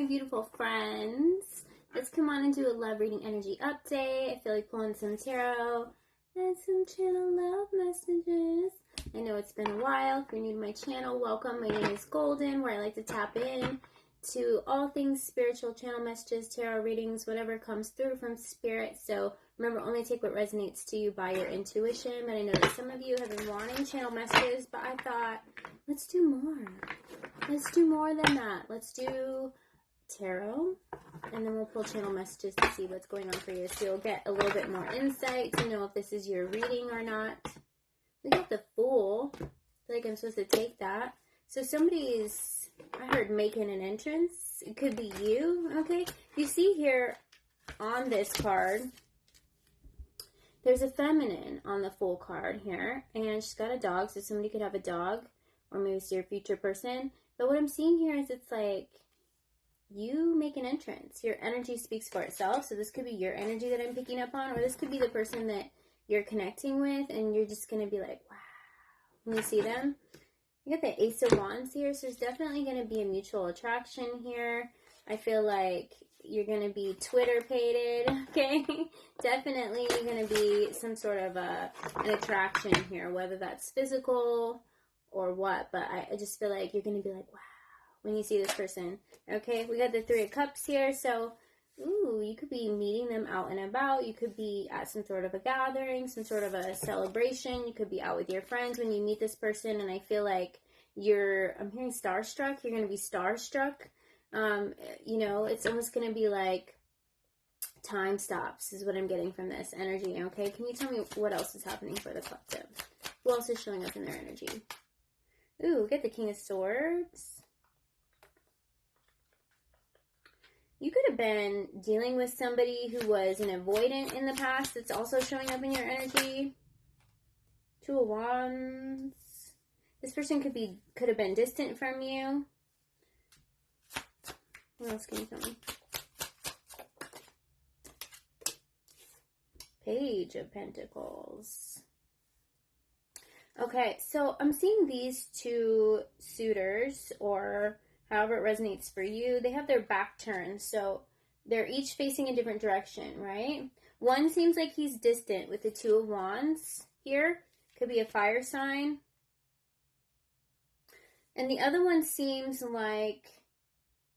beautiful friends. Let's come on and do a love reading energy update. I feel like pulling some tarot and some channel love messages. I know it's been a while. If you're new to my channel, welcome. My name is Golden, where I like to tap in to all things spiritual, channel messages, tarot readings, whatever comes through from spirit. So remember, only take what resonates to you by your intuition. But I know that some of you have been wanting channel messages, but I thought, let's do more. Let's do more than that. Let's do tarot, and then we'll pull channel messages to see what's going on for you. So you'll get a little bit more insight to know if this is your reading or not. We got the Fool. I feel like I'm supposed to take that. So somebody's, I heard, making an entrance. It could be you, okay? You see here on this card, there's a feminine on the Fool card here, and she's got a dog, so somebody could have a dog, or maybe it's your future person. But what I'm seeing here is it's like you make an entrance. Your energy speaks for itself, so this could be your energy that I'm picking up on, or this could be the person that you're connecting with, and you're just going to be like, wow, when you see them. You got the Ace of Wands here, so there's definitely going to be a mutual attraction here. I feel like you're going to be Twitter-pated, okay? Definitely going to be some sort of an attraction here, whether that's physical or what, but I just feel like you're going to be like, wow, when you see this person, okay? We got the Three of Cups here, so, ooh, you could be meeting them out and about. You could be at some sort of a gathering, some sort of a celebration. You could be out with your friends when you meet this person, and I feel like I'm hearing starstruck. You're going to be starstruck. You know, it's almost going to be like time stops is what I'm getting from this energy, okay? Can you tell me what else is happening for the collective? Who else is showing up in their energy? Ooh, get the King of Swords. You could have been dealing with somebody who was an avoidant in the past that's also showing up in your energy. Two of Wands. This person could have been distant from you. What else can you tell me? Page of Pentacles. Okay, so I'm seeing these two suitors, or however it resonates for you. They have their back turned, so they're each facing a different direction, right? One seems like he's distant with the Two of Wands here. Could be a fire sign. And the other one seems like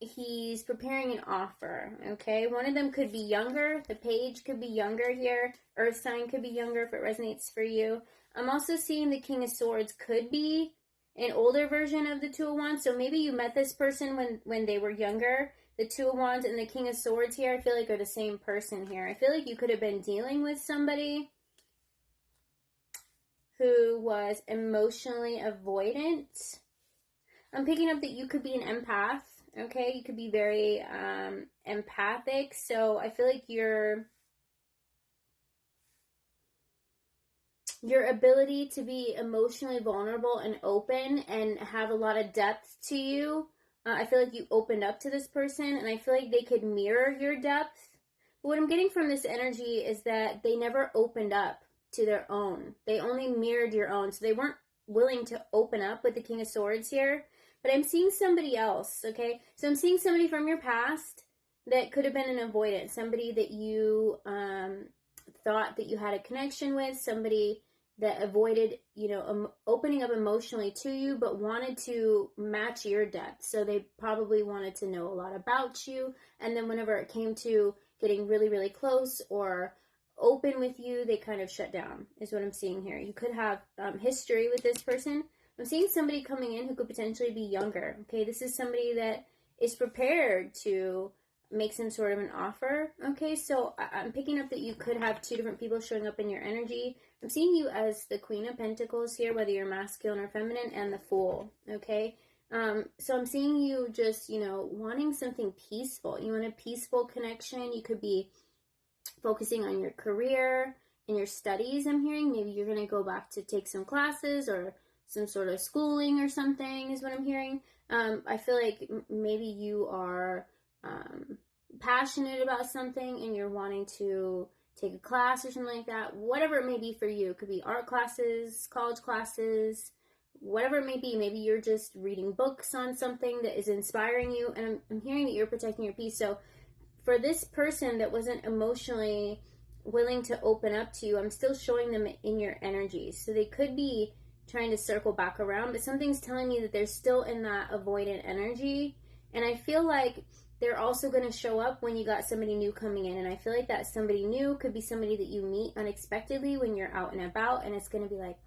he's preparing an offer, okay? One of them could be younger. The Page could be younger here. Earth sign could be younger if it resonates for you. I'm also seeing the King of Swords could be an older version of the Two of Wands. So maybe you met this person when they were younger. The Two of Wands and the King of Swords here, I feel like, are the same person here. I feel like you could have been dealing with somebody who was emotionally avoidant. I'm picking up that you could be an empath, okay? You could be very empathic. So I feel like your ability to be emotionally vulnerable and open and have a lot of depth to you, I feel like you opened up to this person, and I feel like they could mirror your depth. But what I'm getting from this energy is that they never opened up to their own. They only mirrored your own, so they weren't willing to open up with the King of Swords here. But I'm seeing somebody else, okay? So I'm seeing somebody from your past that could have been an avoidant, somebody that you thought that you had a connection with, somebody that avoided, you know, opening up emotionally to you, but wanted to match your depth. So they probably wanted to know a lot about you. And then whenever it came to getting really, really close or open with you, they kind of shut down, is what I'm seeing here. You could have history with this person. I'm seeing somebody coming in who could potentially be younger. Okay, this is somebody that is prepared to make some sort of an offer. Okay, so I'm picking up that you could have two different people showing up in your energy. I'm seeing you as the Queen of Pentacles here, whether you're masculine or feminine, and the Fool. Okay, so I'm seeing you just, you know, wanting something peaceful. You want a peaceful connection. You could be focusing on your career and your studies. I'm hearing maybe you're going to go back to take some classes or some sort of schooling or something is what I'm hearing. I feel like maybe you are passionate about something and you're wanting to take a class or something like that. Whatever it may be for you. It could be art classes, college classes, whatever it may be. Maybe you're just reading books on something that is inspiring you, and I'm hearing that you're protecting your peace. So for this person that wasn't emotionally willing to open up to you, I'm still showing them in your energy. So they could be trying to circle back around, but something's telling me that they're still in that avoidant energy. And I feel like they're also going to show up when you got somebody new coming in. And I feel like that somebody new could be somebody that you meet unexpectedly when you're out and about, and it's going to be like,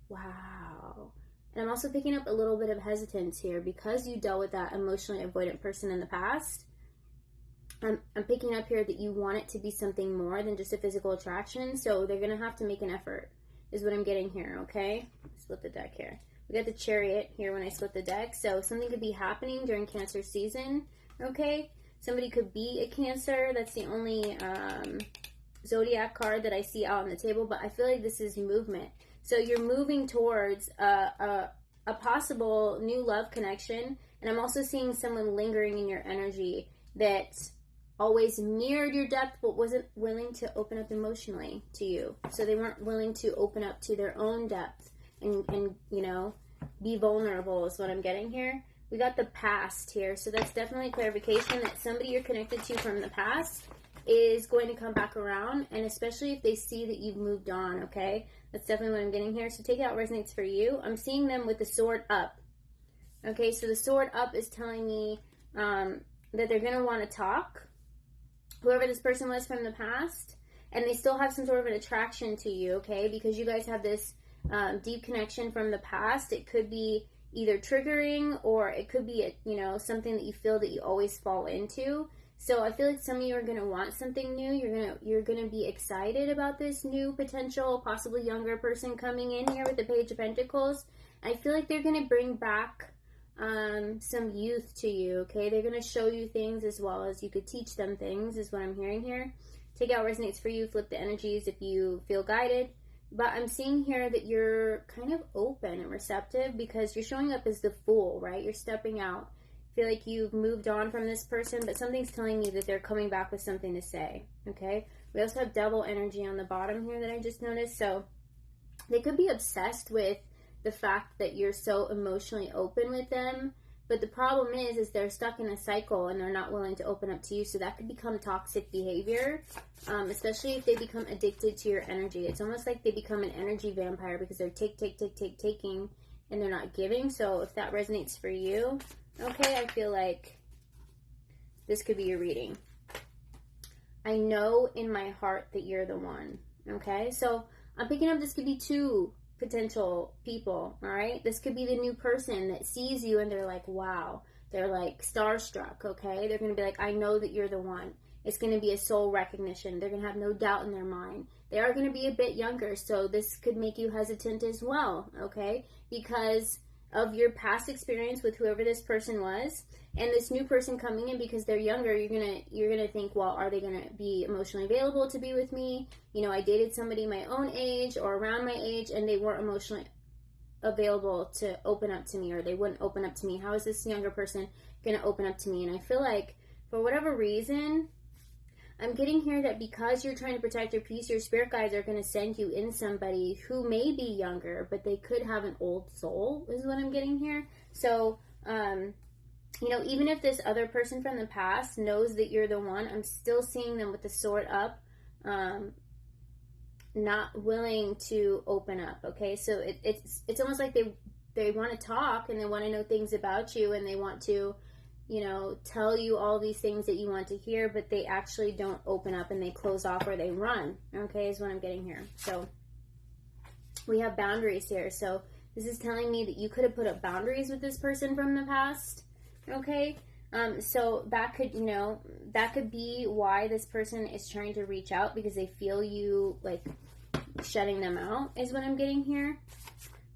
wow. And I'm also picking up a little bit of hesitance here because you dealt with that emotionally avoidant person in the past. I'm picking up here that you want it to be something more than just a physical attraction, so they're going to have to make an effort, is what I'm getting here, okay? Split the deck here. We got the Chariot here when I split the deck, so something could be happening during Cancer season, okay? Somebody could be a Cancer. That's the only zodiac card that I see out on the table, but I feel like this is movement. So you're moving towards a possible new love connection, and I'm also seeing someone lingering in your energy that always mirrored your depth but wasn't willing to open up emotionally to you. So they weren't willing to open up to their own depth and you know, be vulnerable is what I'm getting here. We got the past here, so that's definitely clarification that somebody you're connected to from the past is going to come back around, and especially if they see that you've moved on, okay? That's definitely what I'm getting here. So take it out, resonates for you. I'm seeing them with the sword up. Okay, so the sword up is telling me that they're going to want to talk, whoever this person was from the past, and they still have some sort of an attraction to you, okay? Because you guys have this deep connection from the past. It could be either triggering, or it could be, you know, something that you feel that you always fall into. So I feel like some of you are going to want something new. You're going to be excited about this new potential, possibly younger person coming in here with the Page of Pentacles. I feel like they're going to bring back some youth to you, okay? They're going to show you things as well as you could teach them things, is what I'm hearing here. Take out resonates for you, flip the energies if you feel guided. But I'm seeing here that you're kind of open and receptive because you're showing up as the Fool, right? You're stepping out. I feel like you've moved on from this person, but something's telling me that they're coming back with something to say, okay? We also have Devil energy on the bottom here that I just noticed. So they could be obsessed with the fact that you're so emotionally open with them, but the problem is they're stuck in a cycle and they're not willing to open up to you. So that could become toxic behavior, especially if they become addicted to your energy. It's almost like they become an energy vampire because they're taking and they're not giving. So if that resonates for you, okay, I feel like this could be your reading. I know in my heart that you're the one, okay? So I'm picking up this could be two potential people, all right? This could be the new person that sees you and they're like, wow. They're like starstruck, okay? They're going to be like, I know that you're the one. It's going to be a soul recognition. They're going to have no doubt in their mind. They are going to be a bit younger, so this could make you hesitant as well, okay? Because of your past experience with whoever this person was, and this new person coming in because they're younger, you're gonna think, well, are they gonna be emotionally available to be with me? You know, I dated somebody my own age or around my age, and they weren't emotionally available to open up to me, or they wouldn't open up to me. How is this younger person gonna open up to me? And I feel like for whatever reason, I'm getting here that because you're trying to protect your peace, your spirit guides are going to send you in somebody who may be younger, but they could have an old soul, is what I'm getting here. So, you know, even if this other person from the past knows that you're the one, I'm still seeing them with the sword up, not willing to open up, okay? So it's almost like they want to talk and they want to know things about you and they want to, you know, tell you all these things that you want to hear, but they actually don't open up and they close off or they run, okay, is what I'm getting here. So we have boundaries here. So this is telling me that you could have put up boundaries with this person from the past, okay? So that could, you know, that could be why this person is trying to reach out, because they feel you, like, shutting them out, is what I'm getting here.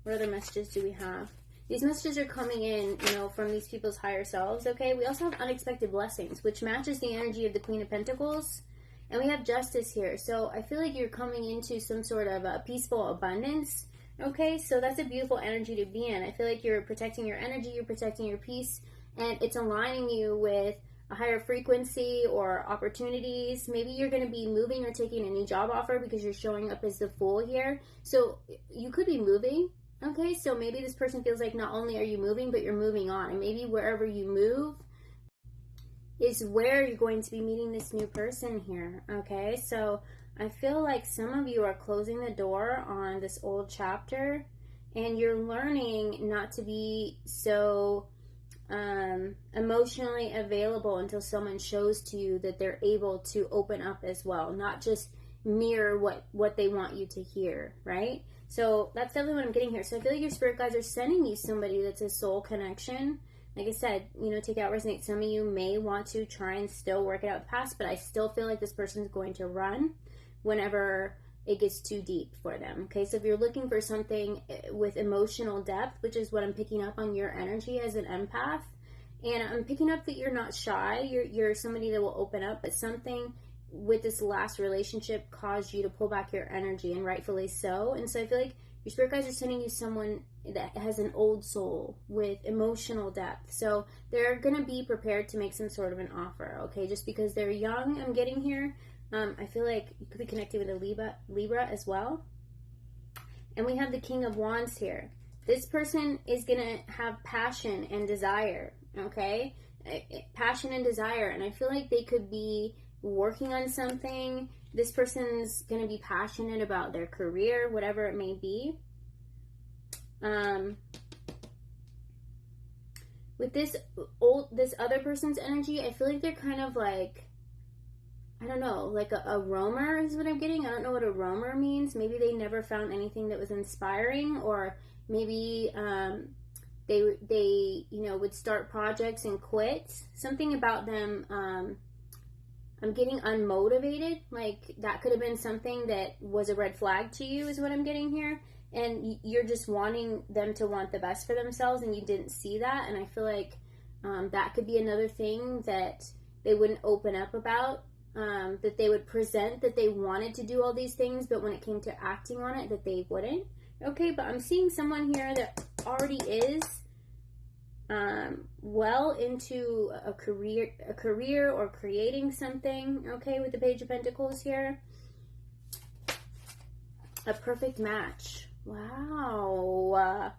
What other messages do we have? These messages are coming in, you know, from these people's higher selves, okay? We also have unexpected blessings, which matches the energy of the Queen of Pentacles. And we have Justice here. So I feel like you're coming into some sort of a peaceful abundance, okay? So that's a beautiful energy to be in. I feel like you're protecting your energy, you're protecting your peace, and it's aligning you with a higher frequency or opportunities. Maybe you're going to be moving or taking a new job offer because you're showing up as the Fool here. So you could be moving. Okay, so maybe this person feels like not only are you moving, but you're moving on. And maybe wherever you move is where you're going to be meeting this new person here. Okay, so I feel like some of you are closing the door on this old chapter, and you're learning not to be so emotionally available until someone shows to you that they're able to open up as well, not just mirror what they want you to hear, right? So that's definitely what I'm getting here. So I feel like your spirit guides are sending you somebody that's a soul connection. Like I said, take out resonate. Some of you may want to try and still work it out with the past, but I still feel like this person's going to run whenever it gets too deep for them. Okay, so if you're looking for something with emotional depth, which is what I'm picking up on your energy as an empath, and I'm picking up that you're not shy, you're somebody that will open up, but something with this last relationship caused you to pull back your energy, and rightfully so. And so I feel like your spirit guides are sending you someone that has an old soul with emotional depth. So they're going to be prepared to make some sort of an offer, okay? Just because they're young, I'm getting here. I feel like you could be connected with a Libra as well. And we have the King of Wands here. This person is going to have passion and desire, okay? Passion and desire. And I feel like they could be working on something. This person's going to be passionate about their career, whatever it may be. With this other person's energy, I feel like they're kind of like, I don't know, like a roamer is what I'm getting. I don't know what a roamer means. Maybe they never found anything that was inspiring, or maybe they would start projects and quit. Something about them, I'm getting unmotivated. Like that could have been something that was a red flag to you is what I'm getting here. And you're just wanting them to want the best for themselves, and you didn't see that. And I feel like that could be another thing that they wouldn't open up about. That they would present that they wanted to do all these things, but when it came to acting on it, that they wouldn't. Okay, but I'm seeing someone here that already is well into a career or creating something. Okay, with the Page of Pentacles here. A perfect match. Wow.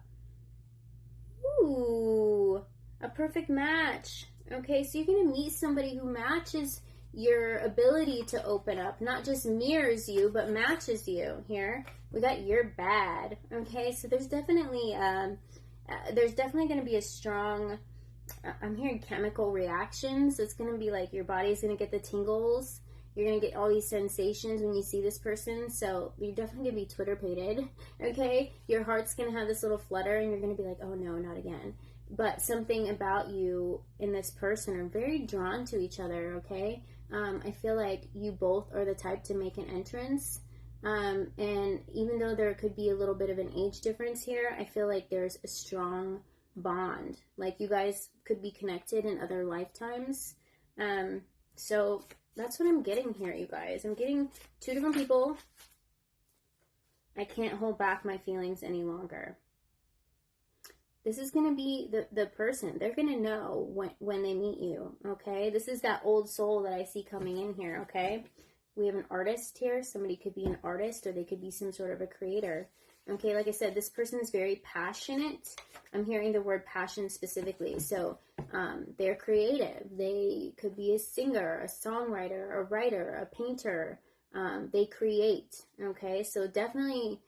Ooh, a perfect match. Okay, so you're going to meet somebody who matches your ability to open up, not just mirrors you, but matches you here. We got you're bad. Okay, so there's definitely going to be a strong, I'm hearing chemical reactions. It's going to be like your body's going to get the tingles. You're going to get all these sensations when you see this person. So you're definitely going to be Twitter-pated, okay? Your heart's going to have this little flutter, and you're going to be like, oh no, not again. But something about you and this person are very drawn to each other, okay? I feel like you both are the type to make an entrance. And even though there could be a little bit of an age difference here, I feel like there's a strong bond. Like you guys could be connected in other lifetimes. So that's what I'm getting here, you guys. I'm getting two different people. I can't hold back my feelings any longer. This is going to be the person. They're going to know when they meet you, okay? This is that old soul that I see coming in here, okay? We have an artist here. Somebody could be an artist, or they could be some sort of a creator. Okay, like I said, this person is very passionate. I'm hearing the word passion specifically. So they're creative. They could be a singer, a songwriter, a writer, a painter. They create, okay? So definitely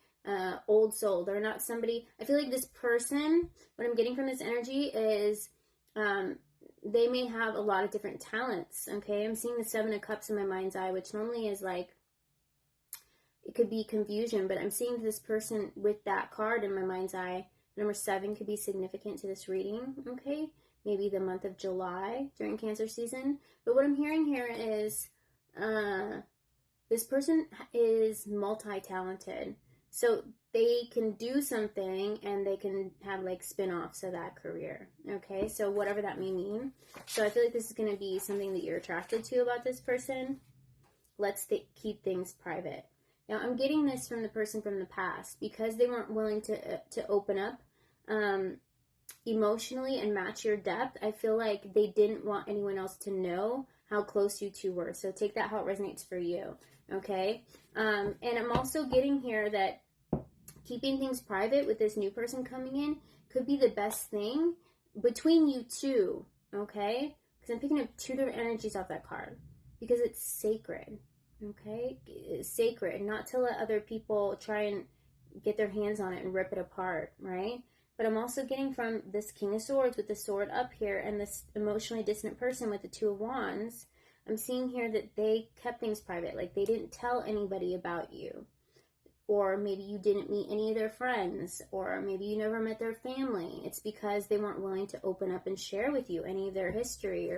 old soul. They're not somebody, I feel like this person, what I'm getting from this energy is they may have a lot of different talents, okay? I'm seeing the Seven of Cups in my mind's eye, which normally is like, it could be confusion, but I'm seeing this person with that card in my mind's eye. Number 7 could be significant to this reading, okay? Maybe the month of July during Cancer season. But what I'm hearing here is this person is multi-talented. So they can do something and they can have like spin-offs of that career, okay? So whatever that may mean. So I feel like this is going to be something that you're attracted to about this person. Let's keep things private. Now, I'm getting this from the person from the past. Because they weren't willing to open up emotionally and match your depth, I feel like they didn't want anyone else to know how close you two were. So take that how it resonates for you, okay? And I'm also getting here that keeping things private with this new person coming in could be the best thing between you two, okay? Because I'm picking up two different energies off that card. Because it's sacred, okay? It's sacred, not to let other people try and get their hands on it and rip it apart, right? But I'm also getting from this King of Swords with the sword up here and this emotionally distant person with the Two of Wands. I'm seeing here that they kept things private, like they didn't tell anybody about you. Or maybe you didn't meet any of their friends, or maybe you never met their family. It's because they weren't willing to open up and share with you any of their history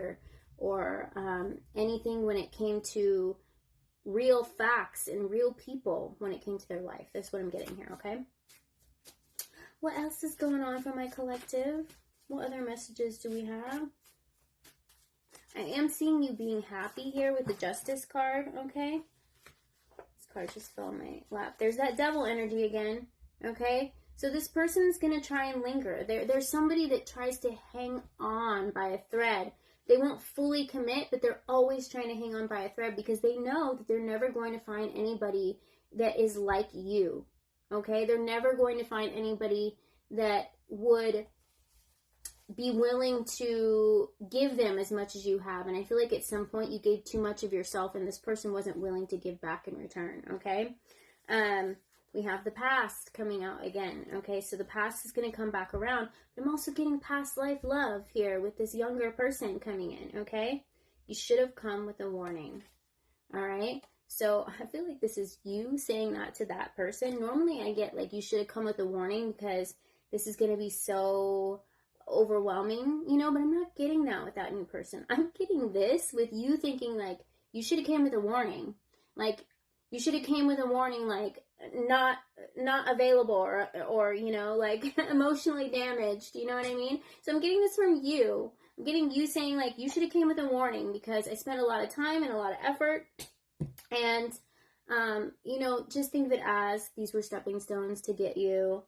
or anything when it came to real facts and real people when it came to their life. That's what I'm getting here, okay? What else is going on for my collective? What other messages do we have? I am seeing you being happy here with the Justice card, okay? This card just fell on my lap. There's that devil energy again, okay? So this person's going to try and linger. There's somebody that tries to hang on by a thread. They won't fully commit, but they're always trying to hang on by a thread because they know that they're never going to find anybody that is like you, okay? They're never going to find anybody that would be willing to give them as much as you have. And I feel like at some point you gave too much of yourself and this person wasn't willing to give back in return, okay? We have the past coming out again, okay? So the past is going to come back around. But I'm also getting past life love here with this younger person coming in, okay? You should have come with a warning, all right? So I feel like this is you saying that to that person. Normally I get like you should have come with a warning because this is going to be so overwhelming, you know, but I'm not getting that with that new person. I'm getting this with you thinking like you should have came with a warning. Like you should have came with a warning like not available or you know, like emotionally damaged, you know what I mean? So I'm getting this from you. I'm getting you saying like you should have came with a warning because I spent a lot of time and a lot of effort. And, you know, just think of it as these were stepping stones to get you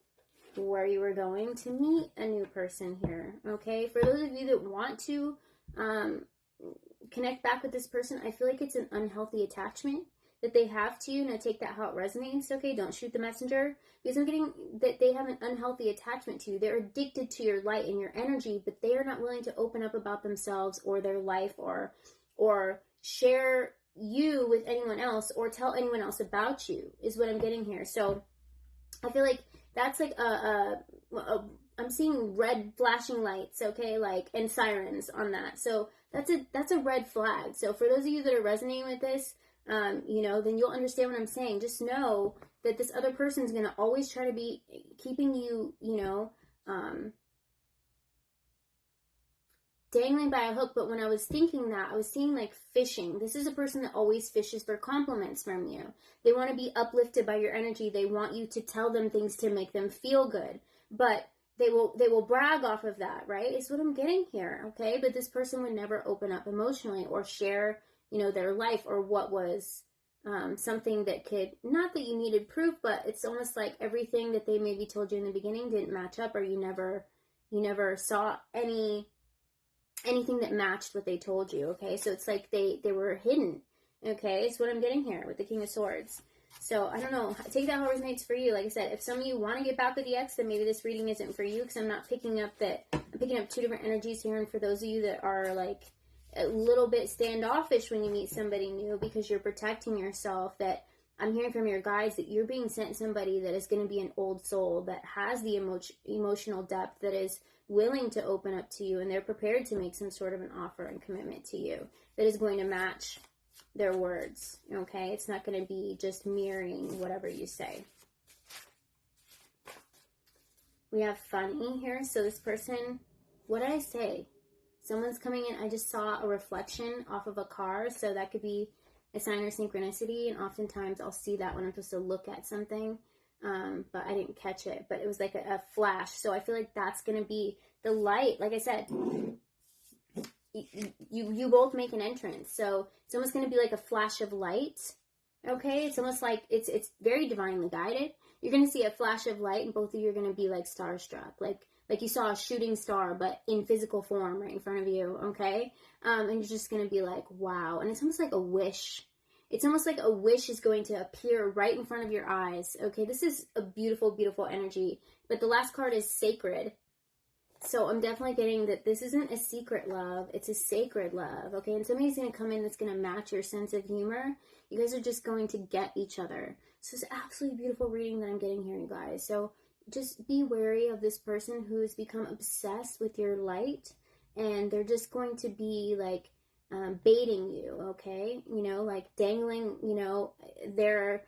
where you were going to meet a new person here, okay? For those of you that want to connect back with this person, I feel like it's an unhealthy attachment that they have to you. Now take that how it resonates, okay? Don't shoot the messenger. Because I'm getting that they have an unhealthy attachment to you. They're addicted to your light and your energy, but they are not willing to open up about themselves or their life or share you with anyone else or tell anyone else about you is what I'm getting here. So I feel like that's like I'm seeing red flashing lights, okay, like, and sirens on that. So that's a red flag. So for those of you that are resonating with this, you know, then you'll understand what I'm saying. Just know that this other person's going to always try to be keeping you, you know, dangling by a hook. But when I was thinking that, I was seeing like fishing. This is a person that always fishes for compliments from you. They want to be uplifted by your energy. They want you to tell them things to make them feel good. But they will brag off of that, right? Is what I'm getting here, okay? But this person would never open up emotionally or share, you know, their life or what was something that could, not that you needed proof, but it's almost like everything that they maybe told you in the beginning didn't match up, or you never saw anything that matched what they told you, okay? So it's like they were hidden, okay? It's what I'm getting here with the King of Swords. So, I don't know. Take that how it resonates for you. Like I said, if some of you want to get back with the ex, then maybe this reading isn't for you, because I'm not picking up that. I'm picking up two different energies here, and for those of you that are, like, a little bit standoffish when you meet somebody new because you're protecting yourself, that I'm hearing from your guides that you're being sent somebody that is going to be an old soul, that has the emotional depth, that is willing to open up to you, and they're prepared to make some sort of an offer and commitment to you that is going to match their words, okay? It's not going to be just mirroring whatever you say. We have funny here. So this person, what did I say? Someone's coming in. I just saw a reflection off of a car, so that could be a sign or synchronicity, and oftentimes I'll see that when I'm supposed to look at something, but I didn't catch it, but it was like a flash. So I feel like that's going to be the light. Like I said, you both make an entrance, so it's almost going to be like a flash of light, okay? It's almost like it's very divinely guided. You're going to see a flash of light, and both of you are going to be like starstruck, like you saw a shooting star, but in physical form right in front of you, okay? And you're just going to be like, wow. And it's almost like a wish. it's almost like a wish is going to appear right in front of your eyes. Okay, this is a beautiful, beautiful energy. But the last card is sacred. So I'm definitely getting that this isn't a secret love, it's a sacred love, okay? And somebody's going to come in that's going to match your sense of humor. You guys are just going to get each other. So it's absolutely beautiful reading that I'm getting here, you guys. So just be wary of this person who's become obsessed with your light, and they're just going to be like baiting you, okay? You know, like dangling, you know, their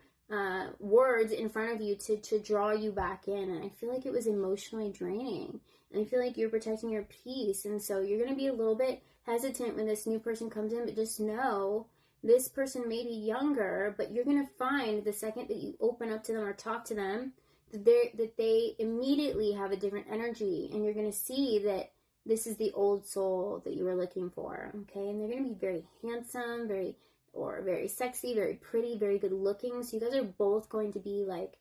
words in front of you to draw you back in. And I feel like it was emotionally draining. And I feel like you're protecting your peace. And so you're going to be a little bit hesitant when this new person comes in, but just know this person may be younger, but you're going to find the second that you open up to them or talk to them, that they immediately have a different energy. And you're going to see that this is the old soul that you were looking for, okay? And they're going to be very handsome, very sexy, very pretty, very good looking. So you guys are both going to be like,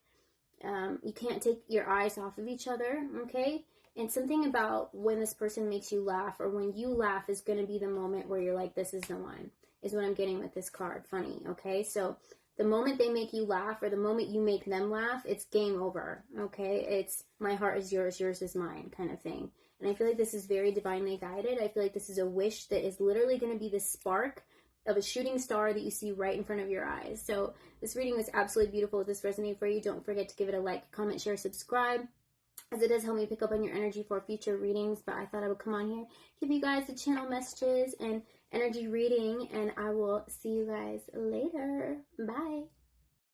you can't take your eyes off of each other, okay? And something about when this person makes you laugh, or when you laugh, is going to be the moment where you're like, this is the one, is what I'm getting with this card. Funny, okay? So the moment they make you laugh, or the moment you make them laugh, it's game over, okay? It's my heart is yours, yours is mine kind of thing. And I feel like this is very divinely guided. I feel like this is a wish that is literally going to be the spark of a shooting star that you see right in front of your eyes. So this reading was absolutely beautiful. If this resonated for you, don't forget to give it a like, comment, share, subscribe, as it does help me pick up on your energy for future readings. But I thought I would come on here, give you guys the channel messages and energy reading, and I will see you guys later. Bye.